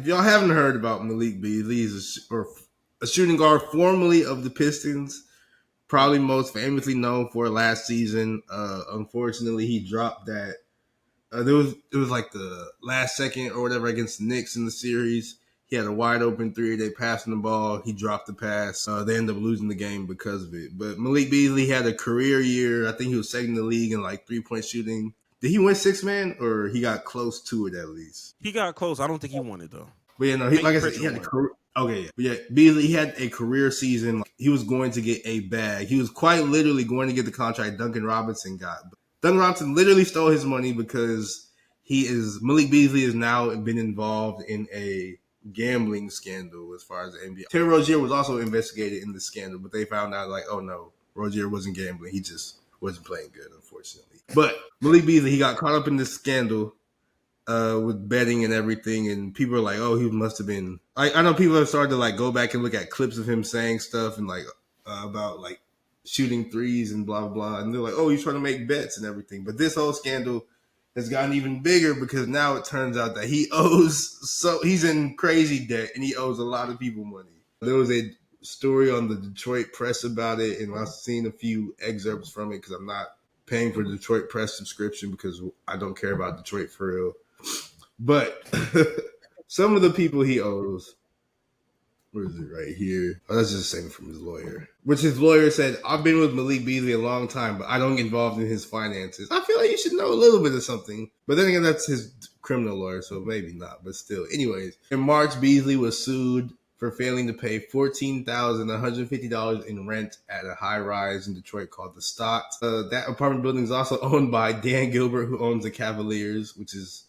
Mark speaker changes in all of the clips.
Speaker 1: If y'all haven't heard about Malik Beasley, he's a shooting guard formerly of the Pistons, probably most famously known for last season. Unfortunately, he dropped that. It was like the last second or whatever against the Knicks in the series. He had a wide open three. They passed him the ball. He dropped the pass. They ended up losing the game because of it. But Malik Beasley had a career year. I think he was second in the league in like 3-point shooting. Did he win six man or he got close to it at least?
Speaker 2: He got close. I don't think he won it though.
Speaker 1: But yeah, no, like I said, he had a career. Okay, yeah. But yeah, Beasley, he had a career season. Like, he was going to get a bag. He was quite literally going to get the contract Duncan Robinson got. But Duncan Robinson literally stole his money because Malik Beasley has now been involved in a gambling scandal as far as the NBA. Terry Rozier was also investigated in the scandal, but they found out like, oh no, Rozier wasn't gambling. He just wasn't playing good, unfortunately. But Malik Beasley, he got caught up in this scandal with betting and everything, and people are like, oh, he must have been. I know people have started to like go back and look at clips of him saying stuff and like about like shooting threes and blah blah blah, and they're like, oh, he's trying to make bets and everything. But this whole scandal has gotten even bigger because now it turns out that he's in crazy debt and he owes a lot of people money. There was a story on the Detroit Press about it, and I've seen a few excerpts from it because I'm not paying for the Detroit Press subscription because I don't care about Detroit for real. But some of the people he owes, where is it right here? Oh, that's just a statement from his lawyer. Which his lawyer said, I've been with Malik Beasley a long time, but I don't get involved in his finances. I feel like you should know a little bit of something. But then again, that's his criminal lawyer, so maybe not. But still. Anyways, in March, Beasley was sued for failing to pay $14,150 in rent at a high-rise in Detroit called The Stott. That apartment building is also owned by Dan Gilbert, who owns the Cavaliers, which is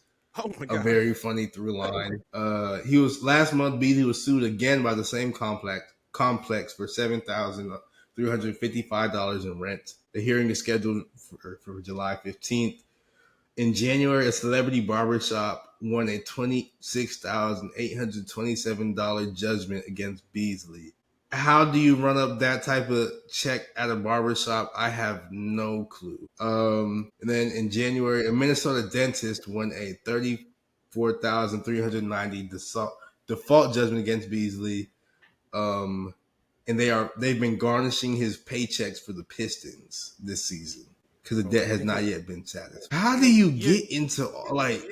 Speaker 1: a very funny through line. Last month, Beasley was sued again by the same complex for $7,355 in rent. The hearing is scheduled for July 15th. In January, a celebrity barbershop won a $26,827 judgment against Beasley. How do you run up that type of check at a barbershop? I have no clue. And then in January, a Minnesota dentist won a $34,390 default judgment against Beasley. And they've been garnishing his paychecks for the Pistons this season because the debt has not yet been satisfied. How do you get into like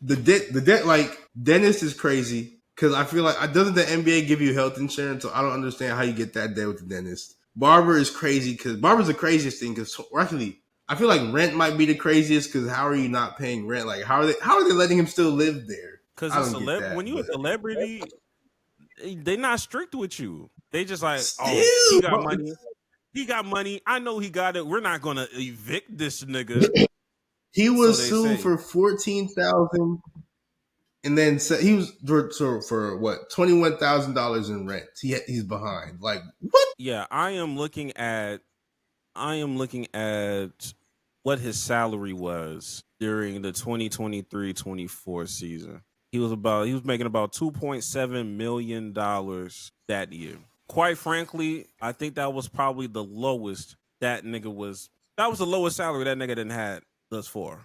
Speaker 1: the debt? Like dentist is crazy. Because I feel like, doesn't the NBA give you health insurance? So I don't understand how you get that debt with the dentist. Barber is crazy because barber's the craziest thing. Because actually, I feel like rent might be the craziest. Because how are you not paying rent? Like how are they letting him still live there?
Speaker 2: Because when you're a celebrity, they're not strict with you. They just like, oh, he got money. He got money. I know he got it. We're not gonna evict this nigga.
Speaker 1: He was sued for $14,000. And then he was for what, $21,000 in rent. He's behind. Like what?
Speaker 2: Yeah, I am looking at what his salary was during the 2023-24 season. He was making about $2.7 million that year. Quite frankly, I think that was probably the lowest that nigga was. That was the lowest salary that nigga didn't had thus far.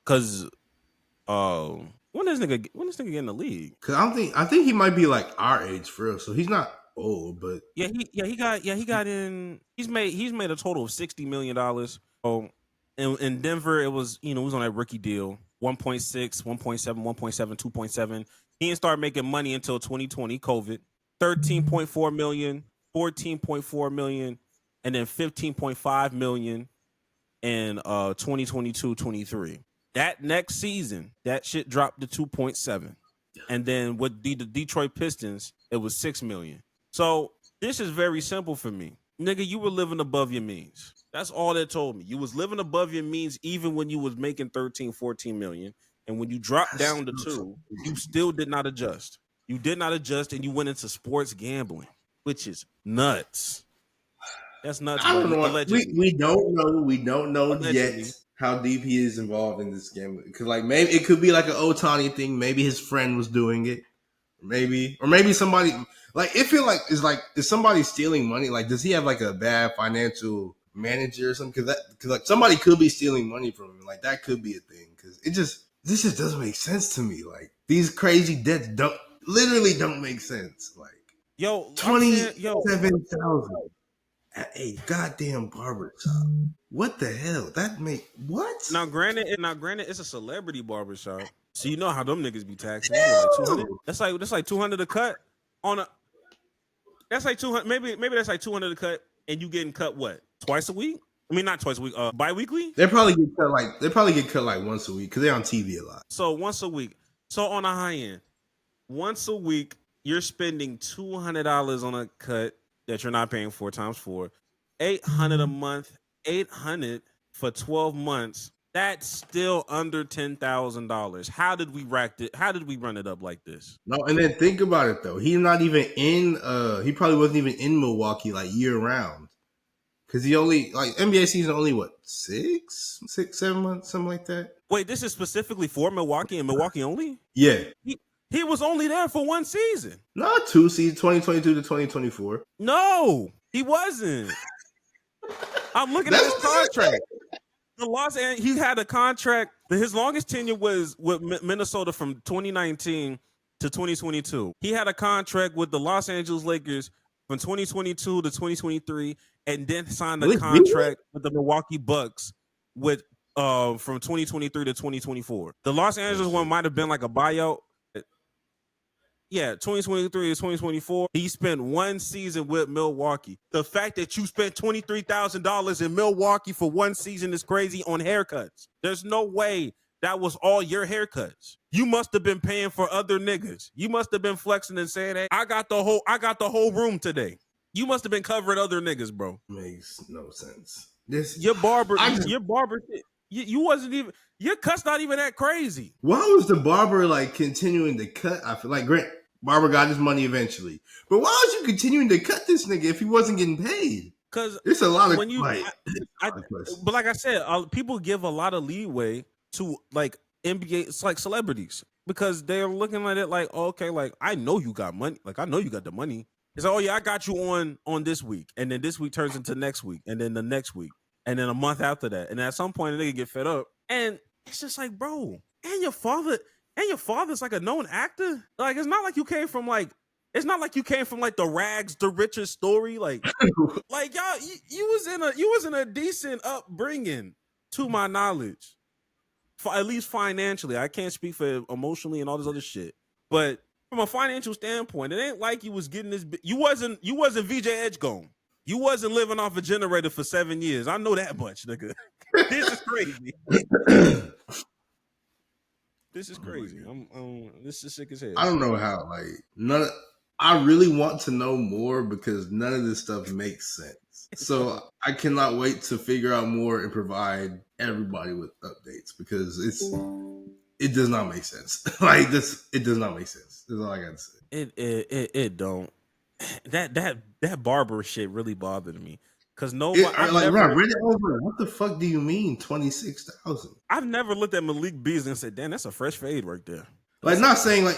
Speaker 2: Cause when this nigga get in the league?
Speaker 1: Cause I think he might be like our age for real. So he's not old, but
Speaker 2: he got in. He's made a total of $60 million. Oh, in Denver, it was it was on that rookie deal, 1.6, 1.7, 1.7, 2.7. He didn't start making money until 2020, COVID. 13.4 million, 14.4 million, and then 15.5 million in 2022-23. That next season, that shit dropped to 2.7. And then with the Detroit Pistons, it was 6 million. So this is very simple for me. Nigga, you were living above your means. That's all they told me. You was living above your means even when you was making 13, 14 million. And when you dropped down to 2, you still did not adjust. You did not adjust and you went into sports gambling, which is nuts. That's nuts.
Speaker 1: I don't know. We don't know. We don't know yet how deep he is involved in this game. Because like maybe it could be like an Ohtani thing. Maybe his friend was doing it. Maybe somebody like it feel like is somebody stealing money? Like does he have like a bad financial manager or something? Because like somebody could be stealing money from him. Like that could be a thing. Because it this just doesn't make sense to me. Like these crazy debts don't make sense. Like
Speaker 2: Yo, I'm saying, yo,
Speaker 1: 27,000 at a goddamn barber shop. What the hell? That make what?
Speaker 2: now granted, it's a celebrity barbershop, so you know how them niggas be taxing. They be like 200. That's like 200 a cut on a. That's like 200. Maybe that's like 200 a cut, and you getting cut what, twice a week? I mean, not twice a week. Bi-weekly.
Speaker 1: They probably get cut like once a week because they're on TV a lot.
Speaker 2: So once a week. So on a high end, once a week, you're spending $200 on a cut that you're not paying 4x4, $800 a month, $800 for 12 months. That's still under $10,000. How did we rack it? How did we run it up like this?
Speaker 1: No, and then think about it though. He's not even in. He probably wasn't even in Milwaukee like year round because he only like NBA season only what 6, 7 months, something like that.
Speaker 2: Wait, this is specifically for Milwaukee and Milwaukee only?
Speaker 1: Yeah.
Speaker 2: He was only there for one season.
Speaker 1: Not 2 seasons, 2022 to 2024.
Speaker 2: No, he wasn't. I'm looking at his contract. He had a contract. His longest tenure was with Minnesota from 2019 to 2022. He had a contract with the Los Angeles Lakers from 2022 to 2023, and then signed a contract with the Milwaukee Bucks with from 2023 to 2024. The Los Angeles one might have been like a buyout. Yeah, 2023 to 2024. He spent one season with Milwaukee. The fact that you spent $23,000 in Milwaukee for one season is crazy on haircuts. There's no way that was all your haircuts. You must have been paying for other niggas. You must have been flexing and saying, "Hey, I got the whole room today." You must have been covering other niggas, bro.
Speaker 1: Makes no sense.
Speaker 2: Your barber shit. You wasn't even, your cut's not even that crazy.
Speaker 1: Why was the barber like continuing to cut? I feel like Grant Barber got his money eventually, but why was you continuing to cut this nigga if he wasn't getting paid?
Speaker 2: Because
Speaker 1: it's a lot of
Speaker 2: when you, but like I said, people give a lot of leeway to like NBA, it's like celebrities because they're looking at it like, oh, okay, like I know you got money, like I know you got the money. It's like, oh yeah, I got you on this week, and then this week turns into next week, and then the next week, and then a month after that, and at some point they get fed up, and it's just like, bro, and your father's like a known actor. Like it's not like you came from like the rags to riches story. Like like y'all, you was in a decent upbringing, to my knowledge, for at least financially. I can't speak for emotionally and all this other shit, but from a financial standpoint, it ain't like you was getting this. You wasn't VJ Edgecombe. You wasn't living off a generator for 7 years. I know that much, nigga. This is crazy. This is crazy. This is sick as hell.
Speaker 1: I don't know how. Like I really want to know more because none of this stuff makes sense. So I cannot wait to figure out more and provide everybody with updates because it does not make sense. Like this, it does not make sense. That's all I got to say.
Speaker 2: It don't. That barber shit really bothered me. Cause nobody,
Speaker 1: read it over. What the fuck do you mean 26,000?
Speaker 2: I've never looked at Malik Beasley and said, "Damn, that's a fresh fade right there."
Speaker 1: Like not saying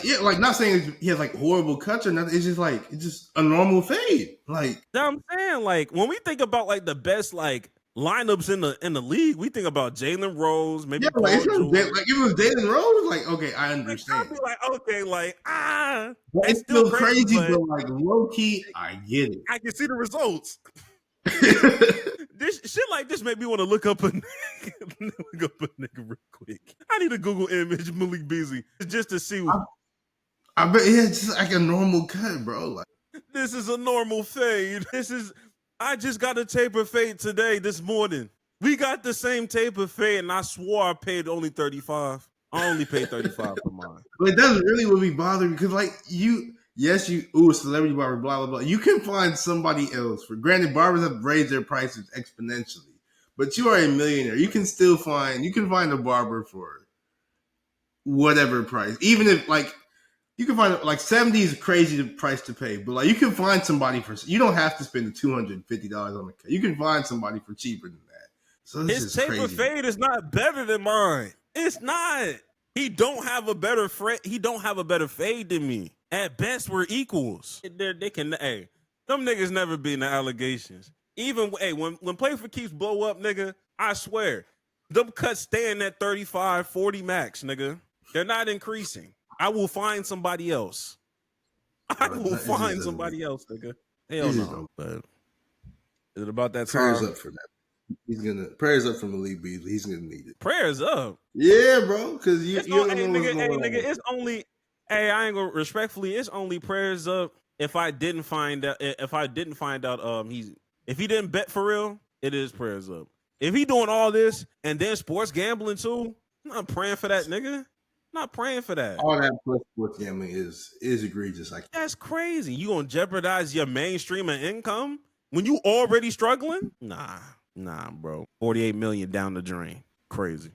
Speaker 1: he has like horrible cuts or nothing. It's just a normal fade. Like
Speaker 2: I'm saying, like when we think about like the best like lineups in the league, we think about Jalen Rose, maybe.
Speaker 1: Yeah, like if it was Jalen Rose, like okay, I understand.
Speaker 2: I'd be like, okay, like
Speaker 1: it's still crazy, but like low key, I get it.
Speaker 2: I can see the results. This shit like this made me want to look up a nigga real quick. I need a Google image Malik Beasley just to see.
Speaker 1: I bet it's just like a normal cut, bro. Like
Speaker 2: this is a normal fade. I just got a taper fade today, this morning. We got the same taper fade, and I swore I paid only 35. I only paid 35 for mine.
Speaker 1: Like that's really what be bothering because like celebrity barber, blah blah blah. You can find somebody else. For granted, barbers have raised their prices exponentially, but you are a millionaire. You can find a barber for whatever price, even if like you can find like 70 is a crazy price to pay, but like you can find somebody for. You don't have to spend the $250 on the cut. You can find somebody for cheaper than that. So
Speaker 2: his taper fade is not better than mine. It's not. He don't have a better fade than me. At best, we're equals. Them niggas never be in the allegations. Even when Play for Keeps blow up, nigga, I swear, Them cuts staying at 35, 40 max, nigga. They're not increasing. I will find somebody else. I will find somebody else, nigga. Hell no. But is it about that time?
Speaker 1: Prayers up for that. Prayers up for Malik Beasley. He's gonna need it.
Speaker 2: Prayers up.
Speaker 1: Yeah, bro. Because you don't know what's
Speaker 2: nigga,
Speaker 1: going on.
Speaker 2: Nigga, it's only. Hey, I ain't gonna respectfully. It's only prayers up if I didn't find out. If I didn't find out, if he didn't bet for real, it is prayers up. If he doing all this and then sports gambling too, I'm not praying for that, nigga. Not praying for that.
Speaker 1: All that plus sports gambling is egregious.
Speaker 2: That's crazy. You gonna jeopardize your mainstream of income when you already struggling? Nah, bro. 48 million down the drain. Crazy.